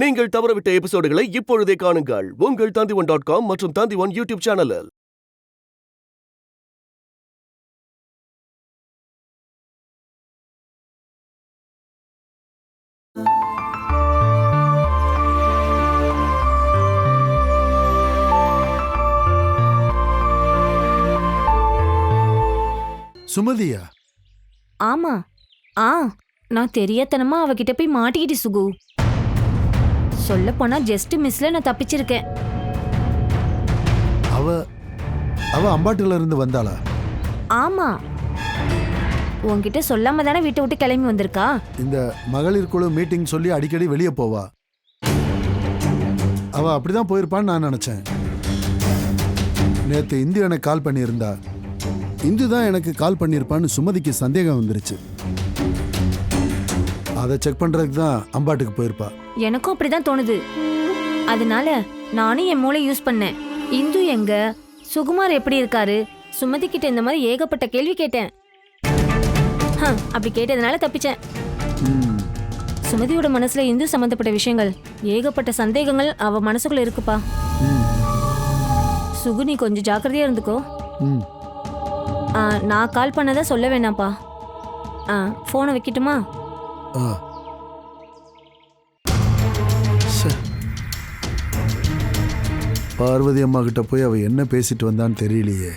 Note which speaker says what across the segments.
Speaker 1: நீங்கள் தவறவிட்ட எபிசோடுகளை இப்பொழுதே காணுங்கள் உங்கள் Tandivan.com மற்றும் Tandivan யூடியூப் சேனலில்.
Speaker 2: சுமதியா?
Speaker 3: ஆமா. நான் தெரியாதனமா அவகிட்ட போய் மாட்டிக்கிட்டு சுகு. சொல்ல போனா ஜஸ்ட் மிஸ்ல நான் தப்பிச்சிருக்கேன்.
Speaker 2: அவ அம்பாட்டுல இருந்து வந்தாளா?
Speaker 3: ஆமா. உன்கிட்ட சொல்லாம தானே வீட்டை விட்டு கிளம்பி வந்திருக்கா.
Speaker 2: இந்த மகளிர் குழு மீட்டிங் சொல்லி அடிக்கடி வெளியே போவா. அவ அப்படிதான் போயிருப்பான்னு நான் நினைச்சேன். நேத்து இந்து எனக்கு கால் பண்ணியிருந்தா. இந்து தான் எனக்கு கால் பண்ணியிருப்பான்னு சுமதிக்கு சந்தேகம் வந்துருச்சு. அதை செக் பண்றதுக்கு தான் அம்பாட்டுக்கு போயிருப்பா.
Speaker 3: எனக்கும் அப்படிதான் தோணுது. அதனால நானும் என் மூளை யூஸ் பண்ணேன். இந்து எங்க, சுகுமார் எப்படி இருக்காரு, சுமதி கிட்ட இந்த மாதிரி ஏகப்பட்ட கேள்வி கேட்டேன். அப்படி கேட்டதுனால தப்பிச்சேன். சுமதியோட மனசுல இந்து சம்பந்தப்பட்ட விஷயங்கள், ஏகப்பட்ட சந்தேகங்கள் அவ மனசுக்குள்ள இருக்குப்பா. சுகு, நீ கொஞ்சம் ஜாக்கிரதையா இருந்துக்கோ. நான் கால் பண்ணதா சொல்ல வேணாம்ப்பா. போனை வைக்கட்டுமா?
Speaker 2: பார்வதி அம்மா கிட்ட போய் அவ என்ன பேசிட்டு வந்தான்னு தெரியலையே.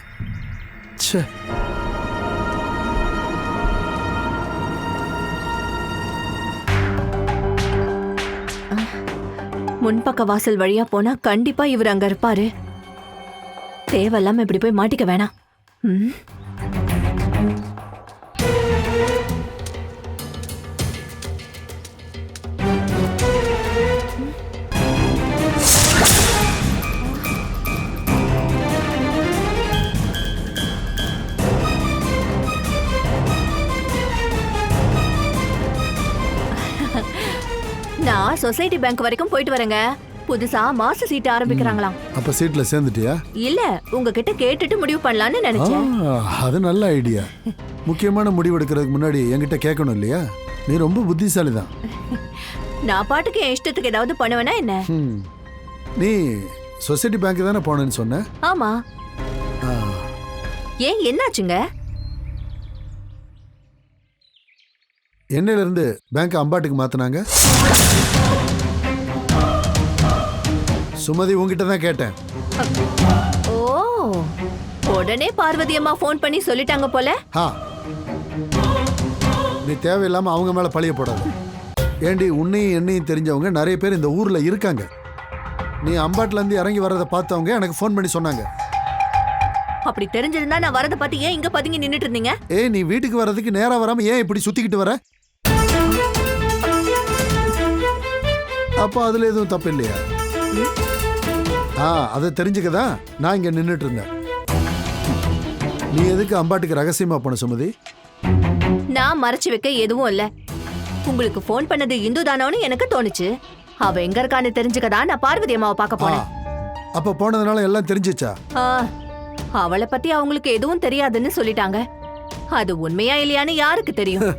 Speaker 4: முன்பக்க வாசல் வழியா போனா கண்டிப்பா இவர் அங்க இருப்பாரு. தேவையில்லாம இப்படி போய் மாட்டிக்க வேணாம். நான் சொசைட்டி பேங்க் வரைக்கும் போயிட்டு வரேங்க. புதுசா மாச சீட் ஆரம்பிக்கிறாங்களாம்.
Speaker 2: அப்ப சீட்ல சேர்ந்துட்டியா?
Speaker 4: இல்ல, உங்ககிட்ட கேட்டுட்டு முடிவு பண்ணலாம்னு நினைச்சேன்.
Speaker 2: அது நல்ல ஐடியா. முக்கியமான முடிவு எடுக்கிறதுக்கு முன்னாடி என்கிட்ட கேட்கணும் இல்லையா? நீ ரொம்ப புத்திசாலி தான்.
Speaker 4: நான் பாட்டுக்கு என் இஷ்டத்துக்கு ஏதாவது பண்ணுவேனா என்ன?
Speaker 2: நீ சொசைட்டி பேங்க் தானே போனேன்னு சொன்ன?
Speaker 4: ஆமா. ஏன், என்னாச்சுங்க?
Speaker 2: என்னையில இருந்து பேங்க் அம்பாட்டுக்கு மாத்தினாங்க. சுமதி உங்ககிட்ட தான் கேட்டேன்.
Speaker 4: ஓ, உடனே பார்வதி அம்மா போன் பண்ணி சொல்லிட்டாங்க போல.
Speaker 2: நீ தேவையில்லாம அவங்க மேல பழிய போடாது. ஏண்டி, உன்னையும் என்னையும் தெரிஞ்சவங்க நிறைய பேர் இந்த ஊர்ல இருக்காங்க. நீ அம்பாட்டுல இருந்து இறங்கி வர்றதை பார்த்தவங்க எனக்கு போன் பண்ணி சொன்னாங்க.
Speaker 4: அப்படி தெரிஞ்சிருந்தா நான் வரத பத்தி ஏன் இங்க பதுங்கி நின்னுட்டு இருந்தீங்க?
Speaker 2: நீ வீட்டுக்கு வர்றதுக்கு நேரா வராம ஏன் இப்படி சுத்திக்கிட்டு வர? அப்ப அதுல எதுவும் தப்பு இல்லையா? அதை தெரிஞ்சுக்கதான் நான் இங்க நின்னுட்டு இருந்தேன். நீ எதுக்கு அம்பாட்டுக்கு ரகசியமா போன சுமதி?
Speaker 4: நான் மறைச்சு வைக்க எதுவும் இல்ல. உங்களுக்கு போன் பண்ணது இந்து தானோன்னு எனக்கு தோணுச்சு. அவ எங்க இருக்கான்னு தெரிஞ்சுக்கதான் நான் பார்வதி அம்மாவை பார்க்க போனேன்.
Speaker 2: அப்ப போனதுனால எல்லாம் தெரிஞ்சிச்சா?
Speaker 4: அவளை பத்தி அவங்களுக்கு எதுவும் தெரியாதுன்னு சொல்லிட்டாங்க. அது உண்மையா இல்லையான்னு யாருக்கு தெரியும்?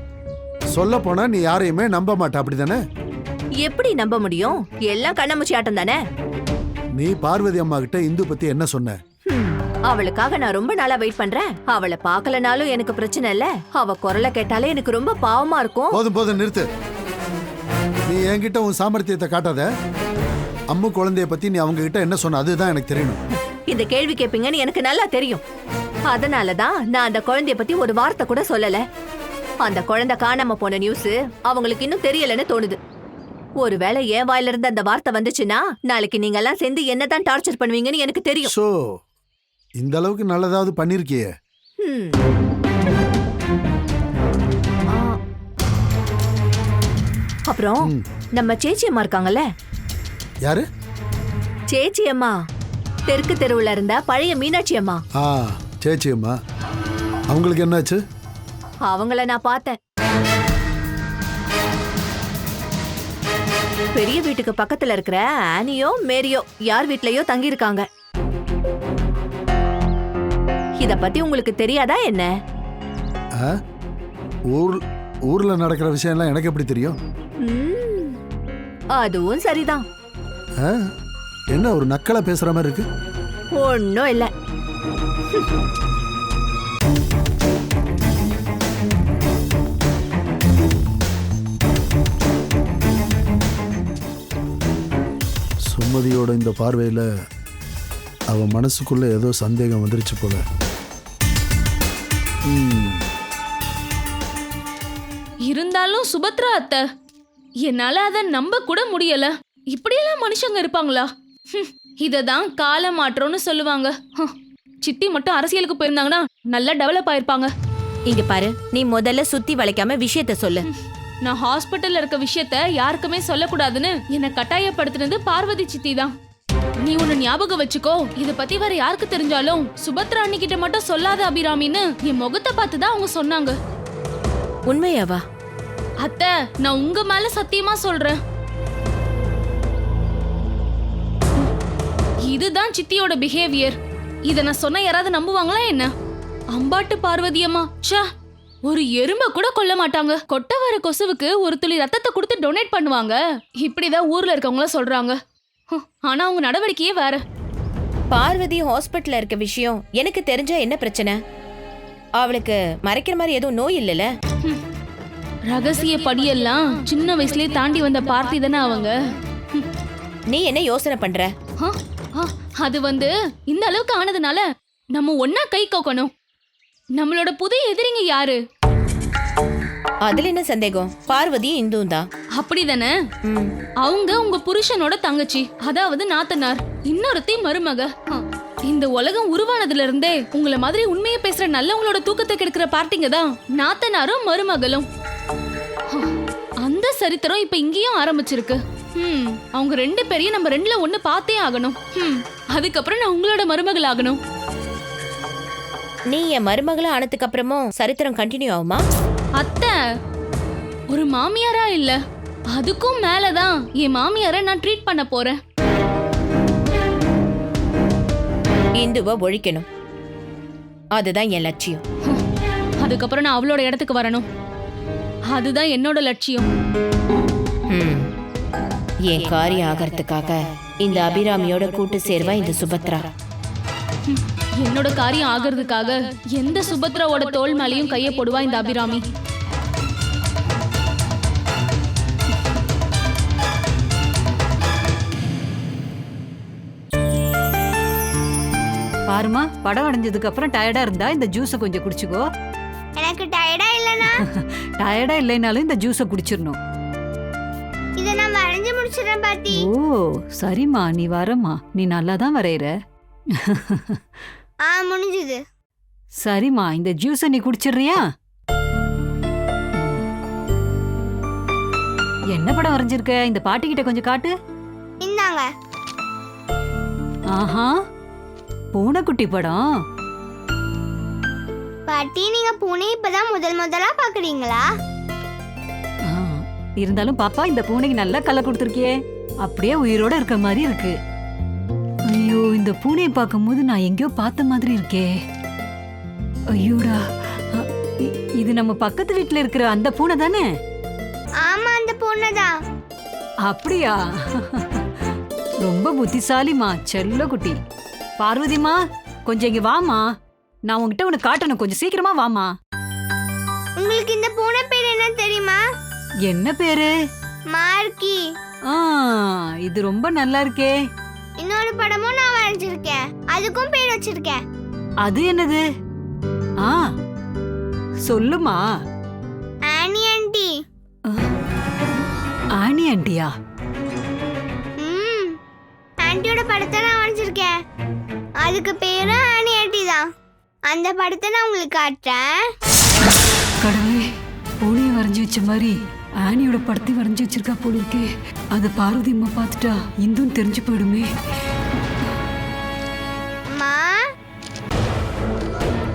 Speaker 2: சொல்ல போனா நீ யாரையுமே நம்ப மாட்ட, அப்படிதானே?
Speaker 4: எப்படி நம்ப முடியும்? எல்லாம் கண்ணாமூச்சி ஆட்டம் தானே.
Speaker 2: நீ பார்வதி அம்மா கிட்ட இந்து பத்தி என்ன சொன்ன?
Speaker 4: அவளுக்காக நான் ரொம்ப நாளா வெயிட் பண்றேன். அவளை பார்க்கலனாலும் எனக்கு பிரச்சனை இல்ல. அவ குரலை கேட்டாலே எனக்கு ரொம்ப பாவமா இருக்கும்.
Speaker 2: போதும் நிறுத்து. நீ என்கிட்ட உன் சாமர்த்தியத்தை காட்டாத. அம்மு குழந்தைய பத்தி நீ அவங்க கிட்ட என்ன சொன்ன, அதுதான் எனக்கு தெரியணும்.
Speaker 4: இந்த கேள்வி கேட்பீங்கன்னு எனக்கு நல்லா தெரியும். அதனாலதான் நான் அந்த குழந்தைய பத்தி ஒரு வார்த்தை கூட சொல்லல. அந்த குழந்தை காணாம போன நியூஸ் அவங்களுக்கு இன்னும் தெரியலன்னு தோணுது. ஒருவேளை என் வாயில இருந்து அந்த வார்த்தை வந்துச்சுன்னா நாளைக்கு நீங்க எல்லாம் சேர்ந்து என்னதான் டார்ச்சர் பண்ணுவீங்கன்னு எனக்கு தெரியும்.
Speaker 2: சோ, இந்த அளவுக்கு நல்லதாவது பண்ணிருக்கியே.
Speaker 4: அப்புறம் நம்ம சேச்சி அம்மா இருக்காங்கல்ல.
Speaker 2: யாரு?
Speaker 4: சேச்சி அம்மா, தெற்கு தெருவுல இருந்த பழைய மீனாட்சி அம்மா.
Speaker 2: சேச்சி அம்மா, அவங்களுக்கு என்னாச்சு?
Speaker 4: அவங்கள நான் பார்த்தேன். பெரிய வீட்டுக்கு பக்கத்துல இருக்கிற ஆனியோ மேரியோ யார் வீட்லயோ தங்கி இருக்காங்க. இத பத்தி உங்களுக்கு தெரியாதா என்ன?
Speaker 2: ஊர்ல நடக்கிற விஷயம் எல்லாம் எனக்கு எப்படி தெரியும்?
Speaker 4: அதுவும் சரிதான்.
Speaker 2: ஆ? என்ன ஒரு நக்கலா பேசுற மாதிரி இருக்கு?
Speaker 4: ஒன்னும் இல்ல.
Speaker 2: சுமதியோட இந்த பார்வையில அவ மனசுக்குள்ள ஏதோ சந்தேகம் வந்துருச்சு போல.
Speaker 5: இருந்தாலும் சுபத்ரா அத்தை, என்னால அதை நம்ப கூட முடியல. இப்படியெல்லாம் மனுஷங்க இருப்பாங்களா? இததான் கால மாற்றம்னு சொல்லுவாங்க. சித்தி மட்டும் அரசியலுக்கு போயிருந்தாங்கன்னா நல்லா டெவலப் ஆயிருப்பாங்க.
Speaker 3: இங்க பாரு, நீ முதல்ல சுத்தி வளைக்காம விஷயத்த சொல்லு.
Speaker 5: நான் ஹாஸ்பிட்டல்ல இருக்க விஷயத்த யாருக்குமே சொல்லக்கூடாதுன்னு என்னை கட்டாயப்படுத்தினது பார்வதி சித்தி தான். நீ ஒண்ணு ஞாபகம் வச்சுக்கோ, இத பத்தி வேற யாருக்கு தெரிஞ்சாலும் சுபத்ரா அண்ணி கிட்ட மட்டும் சொல்லாத அபிராமின்னு என் முகத்தை பார்த்துதான் அவங்க சொன்னாங்க.
Speaker 3: உண்மையாவா?
Speaker 5: அத்தை, நான் உங்க மேல சத்தியமா சொல்றேன். இதுதான் சித்தியோட பிஹேவியர். இத நான் சொன்ன யாராவது நம்புவாங்களா என்ன? அம்பாட்டு பார்வதியம்மா ச்சே, ஒரு எறும்ப கூட கொல்ல மாட்டாங்க. கொட்ட வர கொசுவுக்கு ஒரு துளி ரத்தத்தை கொடுத்து டொனேட் பண்ணுவாங்க. இப்படிதான் ஊர்ல இருக்கவங்கள சொல்றாங்க. ஆனா அவங்க நடவடிக்கையே வேற.
Speaker 3: பார்வதி ஹாஸ்பிட்டல்ல இருக்க விஷயம் எனக்கு தெரிஞ்சா என்ன பிரச்சனை? அவளுக்கு மறைக்கிற மாதிரி எதுவும் நோய் இல்லல?
Speaker 5: ரகசிய படியெல்லாம் சின்ன வயசுலயே தாண்டி வந்த பார்த்தி தானே அவங்க.
Speaker 3: நீ என்ன யோசனை பண்ற?
Speaker 5: அது இந்த அளவுக்கு ஆனதுனால நம்ம ஒன்னா கை கோக்கணும். நம்மளோட புதிய எதிரிங்க யாரு?
Speaker 3: அதுல என்ன சந்தேகம்? பார்வதி இந்துவும் தான்.
Speaker 5: அப்படிதானே? அவங்க உங்க புருஷனோட தங்கச்சி, அதாவது நாத்தனார். இன்னொருத்தி மருமக. இந்த உலகம் உருவானதுல இருந்தே உங்களை மாதிரி உண்மையை பேசுற நல்லவங்களோட தூக்கத்தை கெடுக்கிற பார்ட்டிங்க தான் நாத்தனாரும் மருமகளும். அந்த சரித்திரம் இப்ப இங்கேயும் ஆரம்பிச்சிருக்கு. அவங்க ரெண்டு பேரையும் நம்ம ரெண்டுல ஒண்ணு பார்த்தே ஆகணும். அதுக்கப்புறம் நான் உங்களோட மருமகள் ஆகணும்.
Speaker 3: நீ என் மருமகளா ஆனதுக்கு அப்புறமும் சரித்திரம் கண்டினியூ ஆகுமா?
Speaker 5: அத்தை, ஒரு மாமியாரா இல்ல, அதுக்கும் மேலதான் என் மாமியாரை நான் ட்ரீட் பண்ண போறேன்.
Speaker 3: இந்துவை ஒழிக்கணும், அதுதான் என் லட்சியம்.
Speaker 5: அதுக்கப்புறம் நான் அவளோட இடத்துக்கு வரணும், அதுதான் என்னோட லட்சியம்.
Speaker 3: என் காரியம் ஆகிறதுக்காக இந்த அபிராமியோட கூட்டு சேர்வா இந்த சுபத்ரா.
Speaker 5: என்னோட காரியம் ஆகிறதுக்காக எந்த சுபத்ராவோட தோல் மேலையும் கைய போடுவா இந்த அபிராமி.
Speaker 6: பாருமா, படம் அடைஞ்சதுக்கு அப்புறம் டயர்டா இருந்தா இந்த ஜூஸை கொஞ்சம் குடிச்சுக்கோ.
Speaker 7: எனக்கு டயர்டா இல்லனா?
Speaker 6: டயர்டா இல்லைனாலும் இந்த ஜூஸை குடிச்சிடணும்.
Speaker 7: இத நான் வரைஞ்சு முடிச்சிரேன் பாட்டி.
Speaker 6: ஓ சரிம்மா, நீ வரமா, நீ நல்லா தான் வரையற.
Speaker 7: முடிஞ்சது.
Speaker 6: சரிம்மா, இந்த ஜூஸை நீ குடிச்சிடுறியா? என்ன படம் வரைஞ்சிருக்க? இந்த பாட்டிக்கிட்ட கொஞ்சம் காட்டு.
Speaker 7: இந்தாங்க.
Speaker 6: ஆஹா, பூனைக்குட்டி படம்.
Speaker 7: பாட்டி, நீங்க பூனை இப்பதான் முதலா பாக்குறீங்களா?
Speaker 6: இருந்தாலும் பாப்பா, இந்த பூனைக்கு நல்லா கலை கொடுத்துருக்கியே, அப்படியே உயிரோட இருக்க மாதிரி இருக்கு. ஐயோ, இந்த பூனையை பார்க்கும்போது நான் எங்கேயோ பார்த்த மாதிரி இருக்கே. ஐயோடா, இது நம்ம பக்கத்து வீட்டுல இருக்கிற அந்த பூனை தானே?
Speaker 7: ஆமா, அந்த பூனை தான்.
Speaker 6: அப்படியா? ரொம்ப புத்திசாலிமா, செல்ல குட்டி. பார்வதிமா, கொஞ்சம் இங்க வாமா, நான் உங்ககிட்ட உனக்கு காட்டணும், கொஞ்சம் சீக்கிரமா வாமா.
Speaker 7: உங்களுக்கு இந்த பூனை பேர் என்ன தெரியுமா?
Speaker 6: என்ன பேரு?
Speaker 7: மார்க்கி.
Speaker 6: இது ரொம்ப நல்லா இருக்கே.
Speaker 7: இன்னொரு படமும் நான் வரைஞ்சிருக்கேன், அதுக்கும் பேர் வச்சிருக்கேன்.
Speaker 6: அது என்னது? சொல்லுமா.
Speaker 7: ஆனி ஆண்டி.
Speaker 6: ஆனி ஆண்டியா?
Speaker 7: ஆண்டியோட படத்தை நான் வரைஞ்சிருக்கேன், அதுக்கு பேரு ஆனி ஆண்டி தான். அந்த படத்தை நான் உங்களுக்கு காட்டுறேன்.
Speaker 6: கடவுளே, பூனையை வரைஞ்சி வச்ச மாதிரி ஆனியோட படத்தை வரைஞ்சி வச்சிருக்கா போல இருக்கே. அது பார்வதி அம்மா பார்த்துட்டா இந்துன்னு தெரிஞ்சு போயிடுமே.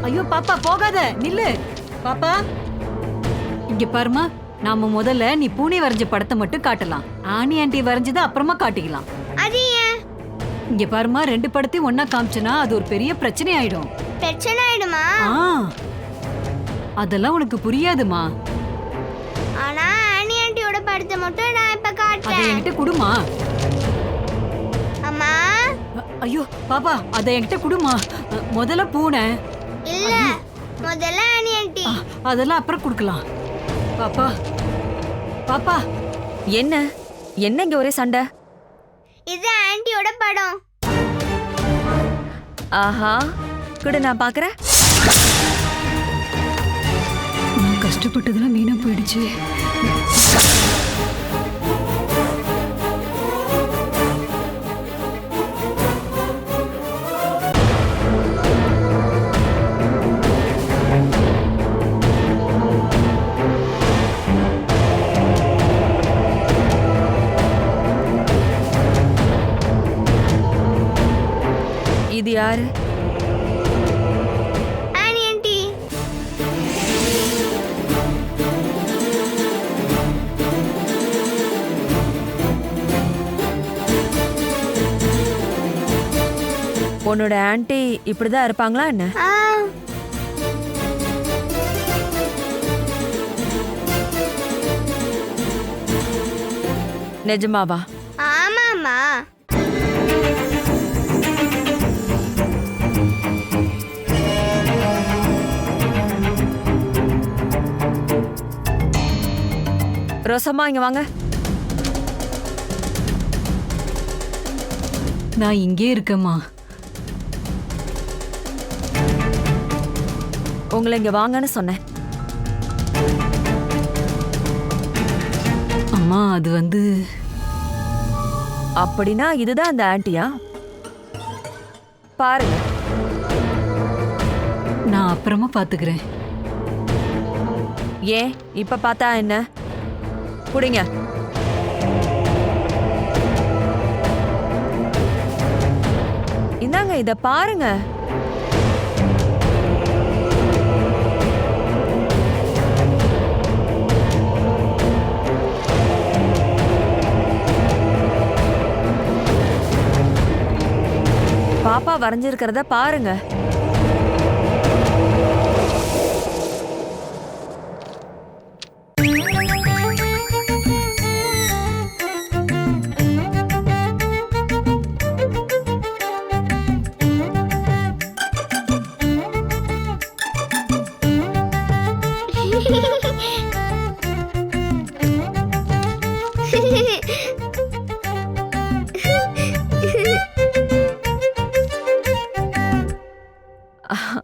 Speaker 6: ஐயோ பாப்பா, போகாத, நில்லு பாப்பா. இங்க பாருமா, நாம முதல்ல நீ பூனை வரைஞ்ச படத்தை மட்டும் காட்டலாம், ஆனி ஆண்டி வரைஞ்சதை அப்புறமா காட்டிக்கலாம்.
Speaker 7: அது ஏன்?
Speaker 6: இங்க பாருமா, ரெண்டு படத்தையும் ஒன்னா காமிச்சனா அது ஒரு பெரிய பிரச்சனை ஆயிடும்.
Speaker 7: பிரச்சனை ஆயிடுமா?
Speaker 6: அதெல்லாம் உனக்கு புரியாதுமா.
Speaker 7: ஆனா ஆனி ஆண்டியோட படத்தை மட்டும் நான் இப்ப காட்டுறேன்.
Speaker 6: அதை என்கிட்ட குடுமா.
Speaker 7: அம்மா
Speaker 6: ஐயோ பாப்பா, அதை என்கிட்ட குடுமா. முதல்ல பூனை,
Speaker 7: இல்ல முதல்ல ஆனி ஆண்டி.
Speaker 6: அதெல்லாம் அப்புறம் கொடுக்கலாம். பாப்பா பாப்பா.
Speaker 8: என்ன என்ன இங்க ஒரே சண்டை?
Speaker 7: இது ஆன்ட்டியோட படம்.
Speaker 8: ஆஹா, கூட நான் பாக்குறேன்.
Speaker 6: நான் கஷ்டப்பட்டதெல்லாம் வீணா போயிடுச்சு.
Speaker 8: இது யாரு?
Speaker 7: ஆனி ஆண்டி.
Speaker 8: உன்னோட ஆன்ட்டி இப்படிதான் இருப்பாங்களா என்ன? நிஜமாவா?
Speaker 7: ஆமாமா.
Speaker 8: ரோசம்மா இங்க வாங்க.
Speaker 6: நான் இங்கே இருக்கேம்மா.
Speaker 8: உங்களை இங்க வாங்கன்னு சொன்னேன்.
Speaker 6: அம்மா அது வந்து
Speaker 8: அப்படின்னா இதுதான் அந்த ஆன்ட்டியா? பாருங்க.
Speaker 6: நான் அப்புறமா பாத்துக்கிறேன்.
Speaker 8: ஏன் இப்ப பார்த்தா என்ன? குடிங்க. இந்தாங்க, இத பாருங்க. பாப்பா வரைஞ்சிருக்கிறத பாருங்க.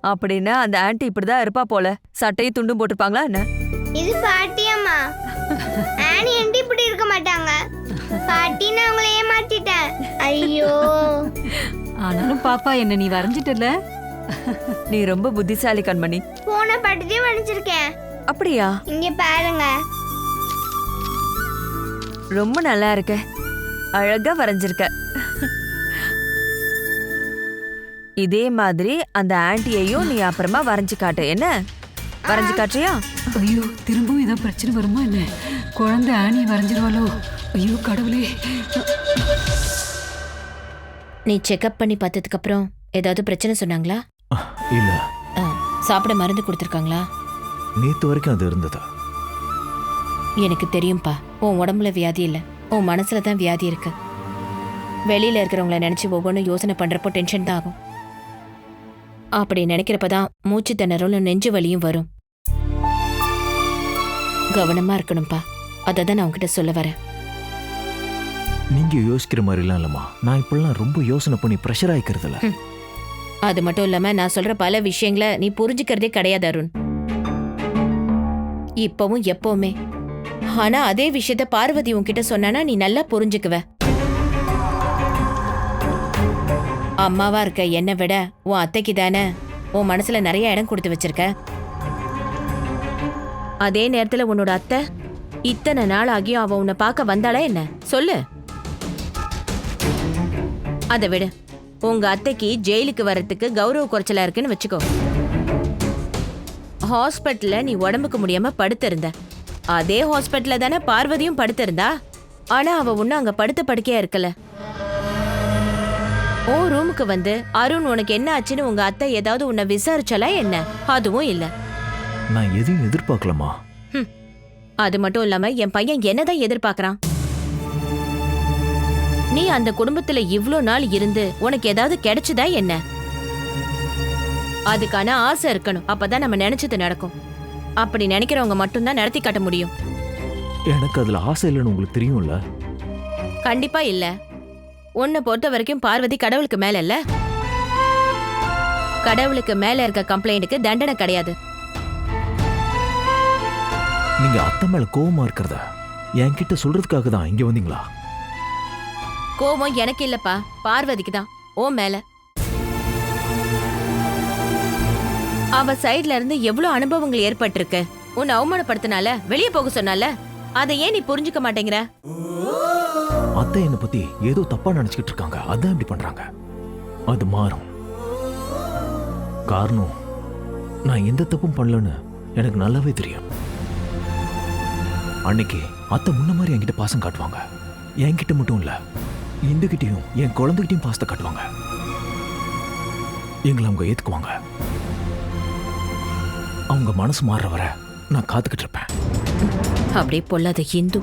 Speaker 8: அப்படின்னா அந்த ஆன்ட்டி இப்படிதான் இருப்பா போல. சட்டையும் துண்டும் போட்டிருப்பாங்களா என்ன?
Speaker 7: இது பாட்டியம்மா. ஆனி ஆண்டி இப்படி இருக்க மாட்டாங்க. பாட்டி நான் உங்களை ஏமாத்திட்டேன். ஐயோ.
Speaker 6: ஆனாலும் பாப்பா என்ன நீ வரைஞ்சிட்டல.
Speaker 8: நீ ரொம்ப புத்திசாலி கண்மணி.
Speaker 7: போன படத்தையும் வரைஞ்சிருக்கேன்.
Speaker 8: அப்படியா?
Speaker 7: இங்க பாருங்க.
Speaker 8: ரொம்ப நல்லா இருக்க. அழகா வரைஞ்சிருக்க. இதே மாதிரி அந்த ஆன்ட்டியையும் நீ அப்புறமா வரைஞ்சு காட்டு. என்ன வரைஞ்சு காட்டுறியா?
Speaker 6: ஐயோ திரும்பவும் ஏதாவது பிரச்சனை வருமா என்ன? குழந்தை ஆனி வரைஞ்சிருவாளோ? ஐயோ கடவுளே.
Speaker 3: நீ செக்அப் பண்ணி பார்த்ததுக்கு அப்புறம் ஏதாவது பிரச்சனை சொன்னாங்களா?
Speaker 9: இல்ல.
Speaker 3: சாப்பிட மருந்து கொடுத்துருக்காங்களா?
Speaker 9: நேத்து வரைக்கும் அது இருந்ததா?
Speaker 3: எனக்கு தெரியும்பா, உன் உடம்புல வியாதி இல்லை, உன் மனசுல தான் வியாதி இருக்கு. வெளியில இருக்கிறவங்கள நினைச்சு ஒவ்வொன்றும் யோசனை பண்றப்போ டென்ஷன் தான் ஆகும். அப்படி நினைக்கிறப்பதான் மூச்சு திணறலும் நெஞ்சு வலியும் வரும். கவனமா இருக்கணும்பா. அதை தான் நான் உன்கிட்ட சொல்ல வரேன்.
Speaker 9: நீங்க யோசிக்கிற மாதிரிலாம் இல்லம்மா. நான் இப்பெல்லாம் ரொம்ப யோசனை பண்ணி ப்ரெஷர் ஆயிக்கிறதுல.
Speaker 3: அது மட்டும் இல்லாம நான் சொல்ற பல விஷயங்களை நீ புரிஞ்சுக்கிறதே கிடையாது அருண். இப்பவும் எப்பவுமே. ஆனா அதே விஷயத்த பார்வதி உன்கிட்ட சொன்னானா நீ நல்லா புரிஞ்சுக்குவ. அம்மாவா இருக்க என்னை விட உன் அத்தைக்கு தானே உன் மனசுல நிறைய இடம் கொடுத்து வச்சிருக்க. அதே நேரத்துல உன்னோட அத்தை இத்தனை நாள் ஆகியும் அவ உன்னை பார்க்க வந்தாளா என்ன? சொல்லு. அதை விடு. உங்க அத்தைக்கு ஜெயிலுக்கு வர்றதுக்கு கௌரவ குறைச்சலா இருக்குன்னு வச்சுக்கோ. ஹாஸ்பிட்டல்ல நீ உடம்புக்கு முடியாம படுத்திருந்த. அதே ஹாஸ்பிட்டல்ல தானே பார்வதியும் படுத்திருந்தா. ஆனா அவ ஒன்னும் அங்க படுத்த படுக்கையா இருக்கல. ஓ ரூமுக்கு வந்து அருண் உனக்கு என்ன ஆச்சுன்னு உங்க அத்தை ஏதாவது உன்னை விசாரிச்சாலா என்ன? அதுவும் இல்ல.
Speaker 9: நான் எதையும் எதிர்பார்க்கலமா.
Speaker 3: அது மட்டும் இல்லாம என் பையன் என்னதான் எதிர்பார்க்கறான்? நீ அந்த குடும்பத்துல இவ்ளோ நாள் இருந்து உனக்கு ஏதாவது கிடைச்சதா என்ன? அதுக்கான ஆசை இருக்கணும், அப்பதான் நம்ம நினைச்சது நடக்கும். அப்படி நினைக்கிறவங்க மட்டும்தான் நடத்தி காட்ட முடியும்.
Speaker 9: எனக்கு அதுல ஆசை இல்லைன்னு உங்களுக்கு தெரியும்ல.
Speaker 3: கண்டிப்பா இல்ல. உன்னை பொறுத்த வரைக்கும் பார்வதி கடவுளுக்கு மேல இல்ல. கடவுளுக்கு மேல இருக்க கம்ப்ளைண்ட்டுக்கு தண்டனை கிடையாது.
Speaker 9: நீங்க அத்தை மேல கோவமா இருக்கிறத என்கிட்ட சொல்றதுக்காக தான் இங்க வந்தீங்களா?
Speaker 3: கோபம் எனக்கு இல்லப்பா, பார்வதிக்கு தான், ஓ மேல. அவ சைடுல இருந்து எவ்வளவு அனுபவங்கள் ஏற்பட்டிருக்கு. உன்னை அவமானப்படுத்தினால, வெளியே போக சொன்னால, அதை ஏன் நீ புரிஞ்சுக்க மாட்டேங்கிற?
Speaker 9: அத்தை என்னை பத்தி ஏதோ தப்பா நினைச்சுக்கிட்டு இருக்காங்க, அதான் இப்படி பண்றாங்க. அது மாறும். காரணம், நான் எந்த தப்பும் பண்ணலன்னு எனக்கு நல்லாவே தெரியும். அன்னைக்கு அத்தை முன்ன மாதிரி என்கிட்ட பாசம் காட்டுவாங்க. என்கிட்ட மட்டும் இல்ல, இந்துகிட்டையும் என் குழந்தைகிட்டையும் பாசத்தை காட்டுவாங்க. எங்களை அவங்க ஏத்துக்குவாங்க. அவங்க மனசு மாறுற வரை நான் காத்துக்கிட்டு இருப்பேன்.
Speaker 3: அப்படியே பொல்லாத இந்து.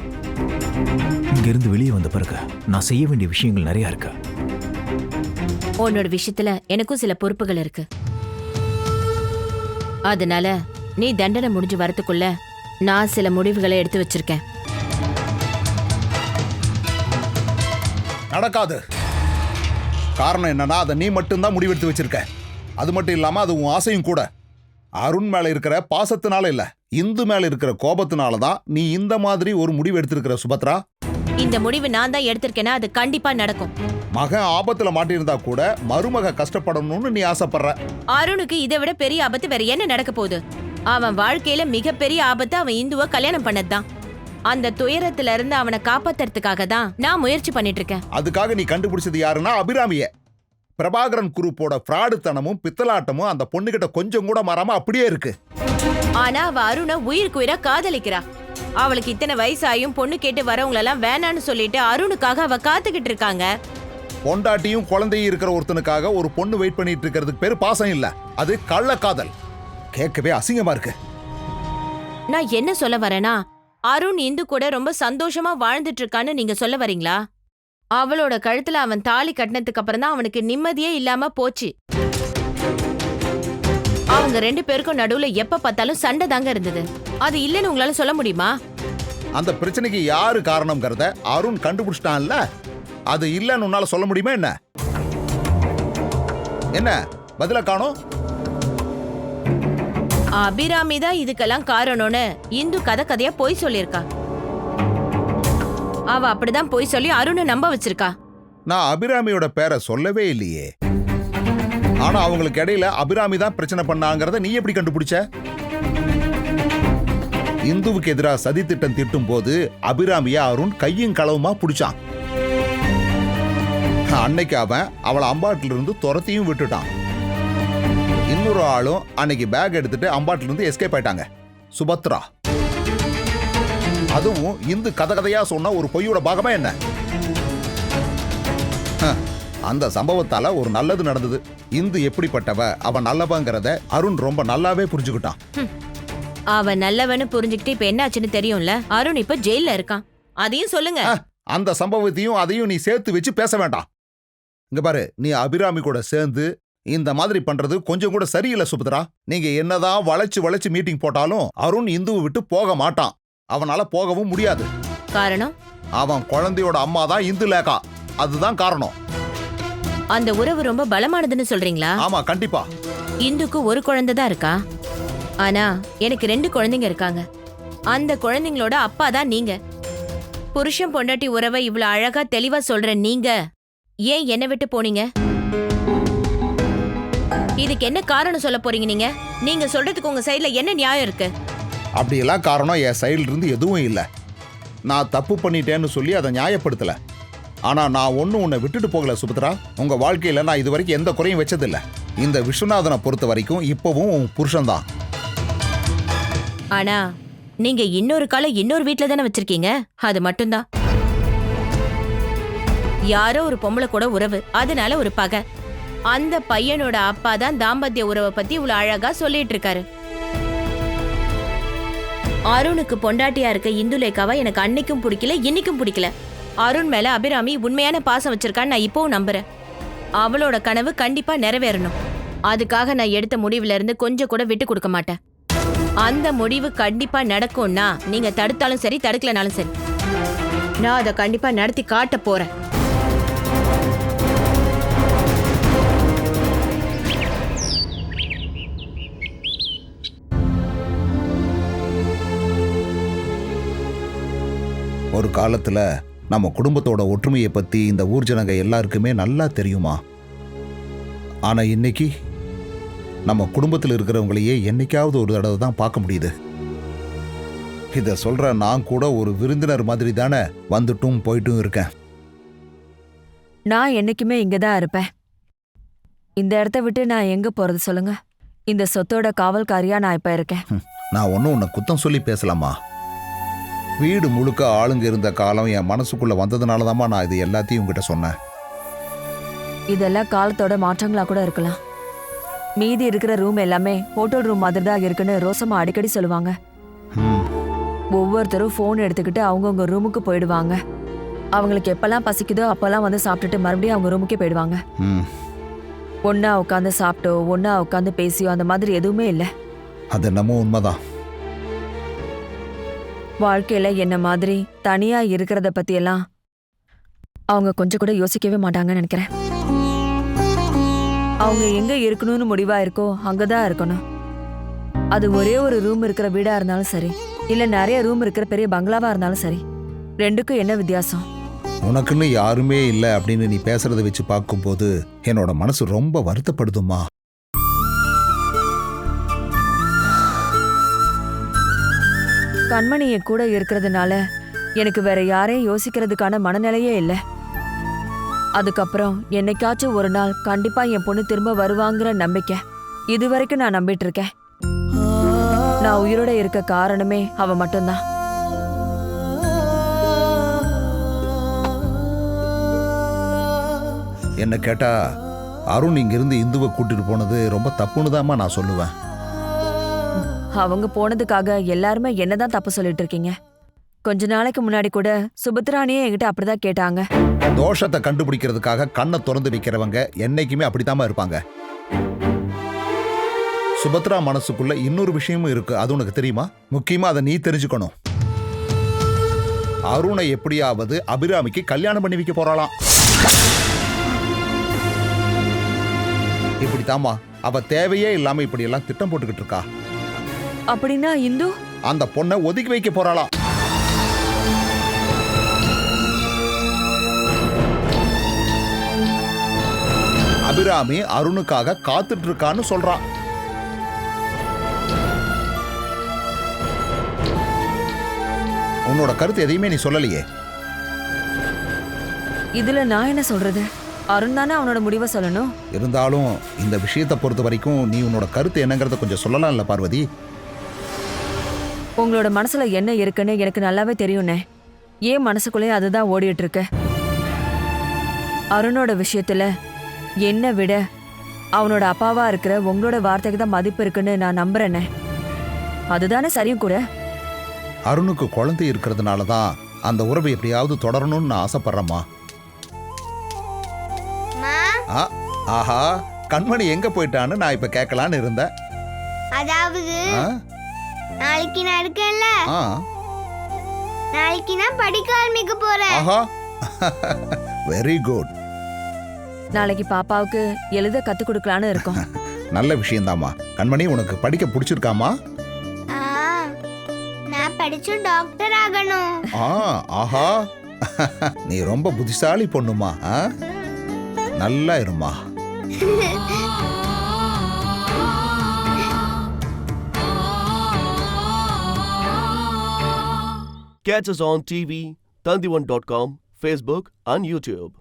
Speaker 9: இங்க இருந்து வெளியே வந்த பிறகு நான் செய்ய வேண்டிய விஷயங்கள் நிறைய இருக்கு.
Speaker 3: உன்னோட விஷயத்துல எனக்கும் சில பொறுப்புகள் இருக்கு. அதனால நீ தண்டனை முடிஞ்சு வரதுக்குள்ள நான் சில முடிவுகளை எடுத்து வச்சிருக்கேன்.
Speaker 10: நடக்காது. காரணம் என்னன்னா, அதை நீ மட்டும்தான் முடிவெடுத்து வச்சிருக்க. அது மட்டும் இல்லாம அது உன் ஆசையும் கூட. அருண் மேல இருக்கிற பாசத்தினால இல்ல, இந்து மேல இருக்கிற கோபத்தினால தான் நீ இந்த மாதிரி ஒரு முடிவு எடுத்திருக்கிற சுபத்ரா.
Speaker 3: இந்த முடிவு நான் தான் எடுத்திருக்கேன்னா அது கண்டிப்பா நடக்கும்.
Speaker 10: மகன் ஆபத்துல மாட்டியிருந்தா கூட மருமக கஷ்டப்படணும்னு நீ ஆசைப்படுற.
Speaker 3: அருணுக்கு இதை விட பெரிய ஆபத்து வேற என்ன நடக்க போகுது? அவன் வாழ்க்கையில மிகப்பெரிய ஆபத்து அவன் இந்துவை கல்யாணம் பண்ணதுதான். அந்த துயரத்துல இருந்து அவனை காப்பாத்துறதுக்காக தான் நான் முயற்சி பண்ணிட்டு இருக்கேன்.
Speaker 10: அதுக்காக நீ கண்டுபிடிச்சது யாருன்னா அபிராமிய. பிரபாகரன் குரூப்போட ஃப்ராடுத்தனமும் பித்தலாட்டமும் அந்த பொண்ணுகிட்ட கொஞ்சம் கூட மாறாம அப்படியே இருக்கு.
Speaker 3: ஆனா அவ அருணை உயிருக்கு உயிரா காதலிக்கிறா. அவளுக்கு இத்தனை வயசாயும் பொண்ணு கேட்டு வரவங்களெல்லாம் வேணான்னு சொல்லிட்டு அருணுக்காக அவ காத்துக்கிட்டு இருக்காங்க.
Speaker 10: பொண்டாட்டியும் குழந்தையும் இருக்கிற ஒருத்தனுக்காக ஒரு பொண்ணு வெயிட் பண்ணிட்டு இருக்கிறதுக்கு பேரு பாசம் இல்ல, அது கள்ளக்காதல். கேட்கவே அசிங்கமா இருக்கு.
Speaker 3: நான் என்ன சொல்ல வரேனா, அருண் இந்து கூட ரொம்ப சந்தோஷமா வாழ்ந்துட்டு இருக்கான்னு நீங்க சொல்ல வரீங்களா? அவளோட கழுத்துல அவன் தாலி கட்டினதுக்கு அப்புறம் தான் அவனுக்கு நிம்மதியே இல்லாம போச்சு. அவங்க 2 பேருக்கும் நடுவுல எப்ப பார்த்தாலும் சண்டை தாங்க இருந்தது. அது இல்லைன்னு உங்களால சொல்ல முடியுமா?
Speaker 10: அந்த பிரச்சனைக்கு யாரு காரணம்ங்கறத அருண் கண்டுபிடிச்சிட்டான்ல, அது இல்லன்னு உன்னால சொல்ல முடியுமா? என்ன என்ன பதில காணோம்?
Speaker 3: அபிராமி தான் இதுக்கெல்லாம் காரணம்னு இந்து கதையா போய் சொல்லியிருக்கா. அவ அப்படிதான் போய் சொல்லி அருணை நம்ப வச்சிருக்கா.
Speaker 10: நான் அபிராமியோட பேரை சொல்லவே இல்லையே. ஆனா அவங்களுக்கு இடையில அபிராமி தான் பிரச்சனை பண்ணாங்கிறத நீ எப்படி கண்டுபிடிச்ச? இந்துவுக்கு எதிராக சதி திட்டம் தீட்டும் போது அபிராமிய அருண் கையும் களவுமா பிடிச்சான். அன்னைக்கு அவன் அவளை அம்பாட்டில இருந்து துரத்தியும் விட்டுட்டான். இன்னொரு ஆளும் அன்னைக்கு பேக் எடுத்துட்டு அம்பாட்டில இருந்து எஸ்கேப் ஆயிட்டாங்க, சுபத்ரா. அதுவும் இந்து கதையா சொன்ன ஒரு பொய்யோட பாகமா என்ன? அந்த சம்பவத்தால ஒரு நல்லது நடந்தது. இந்து எப்படிப்பட்டவ, அவன் நல்லவங்கிறத அருண் ரொம்ப நல்லாவே புரிஞ்சுக்கிட்டான்.
Speaker 3: அவன் நல்லவன்னு புரிஞ்சுக்கிட்டு இப்ப என்ன ஆச்சுன்னு தெரியும்ல. அருண் இப்ப ஜெயில இருக்கான், அதையும் சொல்லுங்க.
Speaker 10: அந்த சம்பவத்தையும் அதையும் நீ சேர்த்து வச்சு பேச வேண்டாம். இங்க பாரு, நீ அபிராமி கூட சேர்ந்து இந்த மாதிரி பண்றது கொஞ்சம் கூட சரியில்லை சுபத்ரா. நீங்க என்னதான் வளைச்சு மீட்டிங் போட்டாலும் அருண் இந்துவை விட்டு போக மாட்டான். அவனால போகவும் முடியாது.
Speaker 3: காரணம்?
Speaker 10: அவன் குழந்தையோட அம்மா தான் இந்து லேகா, அதுதான் காரணம்.
Speaker 3: அந்த உறவு ரொம்ப பலமானதுன்னு சொல்றீங்களா?
Speaker 10: ஆமா, கண்டிப்பா.
Speaker 3: இந்துக்கு ஒரு குழந்தை தான் இருக்கா, ஆனா எனக்கு 2 குழந்தைங்க இருக்காங்க. அந்த குழந்தைங்களோட அப்பா தான் நீங்க. புருஷன் பொண்டாட்டி உறவை இவ்வளவு அழகா தெளிவா சொல்ற நீங்க ஏன் என்னை விட்டு போனீங்க? இதுக்கு என்ன காரணம் சொல்ல போறீங்க? நீங்க சொல்றதுக்கு உங்க சைடுல என்ன நியாயம் இருக்கு?
Speaker 10: அப்படியெல்லாம் காரணம் என் சைடுல இருந்து எதுவும் இல்லை. நான் தப்பு பண்ணிட்டேன்னு சொல்லி அதை நியாயப்படுத்தல. ஆனா நான் உன்னை விட்டுட்டு போகல சுபத்ரா. உங்க வாழ்க்கையில நான் இது வரைக்கும் எந்த குறையும் வச்சதில்லை. இந்த விஸ்வநாதனை பொறுத்த வரைக்கும் இப்பவும் உன் புருஷன்தான்.
Speaker 3: ஆனா நீங்க இன்னொரு காலை இன்னொரு வீட்டுல தானே வச்சிருக்கீங்க, அது மட்டும்தான். யாரோ ஒரு பொம்பளை கூட உறவு, அதனால ஒரு பகை. அந்த பையனோட அப்பா தான் தாம்பத்திய உறவை பத்தி இவ்வளவு அழகா சொல்லிட்டு இருக்காரு. அருணுக்கு பொண்டாட்டியா இருக்க இந்துலேகாவா எனக்கு அன்னைக்கும் பிடிக்கல, இன்னைக்கும் பிடிக்கல.
Speaker 11: அருண் மேல அபிராமி உண்மையான பாசம் வச்சிருக்கான்னு நான் இப்பவும் நம்புறேன். அவளோட கனவு கண்டிப்பா நிறைவேறணும். அதுக்காக நான் எடுத்த முடிவுல இருந்து கொஞ்சம் கூட விட்டு கொடுக்க மாட்டேன். அந்த முடிவு கண்டிப்பா நடக்கும்னா நீங்க தடுத்தாலும் சரி தடுக்கலனாலும் சரி, நான் அதை கண்டிப்பா நடத்தி காட்ட போறேன்.
Speaker 10: ஒரு காலத்துல நம்ம குடும்பத்தோட ஒற்றுமையை பத்தி இந்த ஊர் ஜனங்க எல்லாருக்குமே நல்லா தெரியுமா? ஆனா இன்னைக்கு நம்ம குடும்பத்தில் இருக்கிறவங்களையே என்னைக்காவது ஒரு தடவை தான் பார்க்க முடியுது. இத சொல்ற நான் கூட ஒரு விருந்தினர் மாதிரி தானே வந்துட்டும் போயிட்டும் இருக்கேன்.
Speaker 8: நான் என்னைக்குமே இங்கதான் இருப்பேன். இந்த இடத்த விட்டு நான் எங்க போறது சொல்லுங்க? இந்த சொத்தோட காவல்காரியா நான் இப்ப இருக்கேன்.
Speaker 10: நான் ஒன்னும் உன்னை குத்தம் சொல்லி பேசலாமா? வீடு முழுக்க ஆளுங்க இருந்த காலம் என் மனசுக்குள்ள வந்ததுனாலதாம்மா நான் இது எல்லாத்தையும் உங்ககிட்ட சொன்னேன்.
Speaker 8: இதெல்லாம் காலத்தோட மாற்றங்களா கூட இருக்கலாம். மீதி இருக்கிற ரூம் எல்லாமே ஹோட்டல் ரூம் மாதிரி தான் இருக்குன்னு ரோசம்மா அடிக்கடி சொல்லுவாங்க. ஒவ்வொருத்தரும் ஃபோன் எடுத்துக்கிட்டு அவங்கவுங்க ரூமுக்கு போயிடுவாங்க. அவங்களுக்கு எப்பெல்லாம் பசிக்குதோ அப்பெல்லாம் வந்து சாப்பிட்டுட்டு மறுபடியும் அவங்க ரூமுக்கே போயிடுவாங்க. ஒன்னா உட்காந்து சாப்பிட்டோ ஒன்னா உட்காந்து பேசியோ அந்த மாதிரி எதுவுமே இல்லை.
Speaker 10: அது என்னமோ உண்மைதான்.
Speaker 8: வாழ்க்கையில என்ன மாதிரி தனியா இருக்கிறத பத்தி எல்லாம் அவங்க கொஞ்சம் கூட யோசிக்கவே மாட்டாங்கன்னு நினைக்கிறேன். அவங்க எங்க இருக்கணும்னு முடிவா இருக்கோ அங்கதான் இருக்கணும். அது ஒரே ஒரு ரூம் இருக்கிற வீடா இருந்தாலும் சரி, இல்ல நிறைய ரூம் இருக்கிற பெரிய பங்களாவா இருந்தாலும் சரி, ரெண்டுக்கும் என்ன வித்தியாசம்?
Speaker 10: உனக்குன்னு யாருமே இல்லை அப்படின்னு நீ பேசுறத வச்சு பார்க்கும்போது என்னோட மனசு ரொம்ப வருத்தப்படுதுமா.
Speaker 8: கண்மணி என் கூட இருக்கிறதுனால எனக்கு வேற யாரையும் யோசிக்கிறதுக்கான மனநிலையே இல்லை. அதுக்கப்புறம் என்னைக்காச்சும் ஒரு நாள் கண்டிப்பா என் பொண்ணு திரும்ப வருவாங்கிற நம்பிக்கை இதுவரைக்கும் நான் நம்பிட்டு இருக்கேன். நான் உயிரோட இருக்க காரணமே அவ மட்டும்தான்.
Speaker 10: என்ன கேட்டா அருண் இங்கிருந்து இந்துவை கூட்டிட்டு போனது ரொம்ப தப்புன்னு தான்மா நான் சொல்லுவேன்.
Speaker 8: அவங்க போனதுக்காக எல்லாருமே என்னதான் தப்பு சொல்லிட்டு இருக்கீங்க? கொஞ்ச நாளைக்கு முன்னாடி கூட சுபத்ராணியே என்கிட்ட அப்படிதான் கேட்டாங்க.
Speaker 10: தோஷத்தை கண்டுபிடிக்கிறதுக்காக கண்ணை திறந்து வைக்கிறவங்க என்னைக்குமே அப்படித்தாம இருப்பாங்க. சுபத்ரா மனசுக்குள்ள இன்னொரு விஷயமும் இருக்கு, அது உனக்கு தெரியுமா? முக்கியமா அதை நீ தெரிஞ்சுக்கணும். அருணை எப்படியாவது அபிராமிக்கு கல்யாணம் பண்ணி வைக்க போறாளாம். இப்படித்தாமா அவ தேவையே இல்லாம இப்படி எல்லாம் திட்டம் போட்டுக்கிட்டு இருக்கா.
Speaker 8: அப்படின்னா இந்து
Speaker 10: அந்த பொண்ணை ஒதுக்கி வைக்க போறாளாம். அபிராமி அருணுக்காக காத்துட்டு இருக்கான்னு சொல்றான். உன்னோட கருத்து எதையுமே நீ சொல்லலையே.
Speaker 8: இதுல நான் என்ன சொல்றது? அருண் தானே அவனோட முடிவை சொல்லணும்.
Speaker 10: இருந்தாலும் இந்த விஷயத்தை பொறுத்த வரைக்கும் நீ உன்னோட கருத்து என்னங்கறத கொஞ்சம் சொல்லலாம் இல்ல பார்வதி?
Speaker 8: உங்களோட மனசுல என்ன இருக்குன்னு எனக்கு நல்லாவே தெரியும்னே. ஏன் மனசுக்குள்ளேயே அதுதான் ஓடிட்டு இருக்கு. அருணோட விஷயத்துல என்னை விட அவனோட அப்பாவா இருக்கிற உங்களோட வார்த்தைக்கு தான் மதிப்பு இருக்குன்னு நான் நம்புறேனே. அதுதானே சரியும் கூட.
Speaker 10: அருணுக்கு குழந்தை இருக்கிறதுனால தான் அந்த உறவை எப்படியாவது தொடரணும்னு நான் ஆசைப்படுறேம்மா. ஆஹா, கண்மணி எங்க போயிட்டான்னு நான் இப்ப கேட்கலான்னு இருந்தேன்.
Speaker 7: அதாவது நாளைக்கு நான் இருக்கேன்ல, நாளைக்கு நான் படிக்க ஆரம்பிக்க போறேன்.
Speaker 10: ஆஹா, வெரி குட்.
Speaker 8: நாளைக்கு பாப்பாவுக்கு எழுத கத்து கொடுக்கலான்னு இருக்கோம்.
Speaker 10: நல்ல விஷயம்தாம்மா. கண்மணி, உனக்கு படிக்க பிடிச்சிருக்காமா?
Speaker 7: நான் படிச்சு டாக்டர் ஆகணும்.
Speaker 10: ஆஹா, நீ ரொம்ப புத்திசாலி பொண்ணுமா. நல்லா இருமா.
Speaker 1: Catch us on TV, Tandivan.com, Facebook and YouTube.